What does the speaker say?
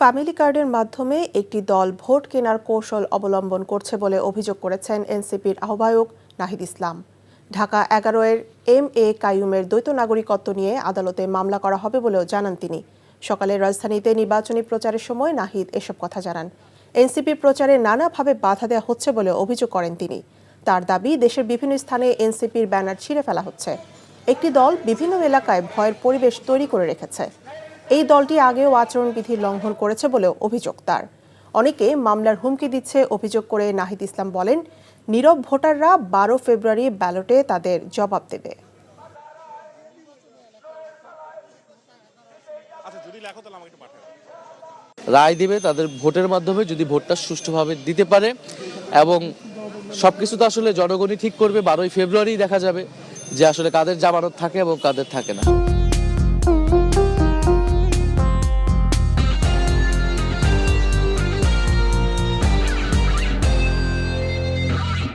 Family কার্ডের মাধ্যমে একটি দল ভোট কেনার কৌশল অবলম্বন করছে বলে অভিযোগ করেছেন এনসিপির আহ্বায়ক নাহিদ ইসলাম। ঢাকা 11-এর MA কাইয়ুমের দ্বৈত নাগরিকত্ব নিয়ে আদালতে মামলা করা হবে বলেও জানান তিনি। সকালে রাজধানীতে নির্বাচনী প্রচারের সময় নাহিদ এসব কথা জানান। এনসিপির প্রচারে নানাভাবে বাধা দেওয়া হচ্ছে বলে অভিযোগ করেন তিনি। তার দাবি, দেশের বিভিন্ন স্থানে এনসিপির ব্যানার ছিঁড়ে ফেলা হচ্ছে। একটি দল বিভিন্ন এলাকায় ভয়ের পরিবেশ তৈরি করে রেখেছে। এই দলটি আগেও আচরণবিধি লঙ্ঘন করেছে বলেও অভিযোগ তার। অনেকে মামলার হুমকি দিচ্ছে অভিযোগ করে নাহিদ ইসলাম বলেন, নীরব ভোটাররা 12 ফেব্রুয়ারি ব্যালটে তাদের জবাব দেবে। রায় দিবে তাদের ভোটের মাধ্যমে, যদি ভোটটা সুষ্ঠুভাবে দিতে পারে, এবং সবকিছু তো আসলে জনগণই ঠিক করবে। 12 ফেব্রুয়ারি দেখা যাবে যে আসলে কাদের জামানত থাকে এবং কাদের থাকে না।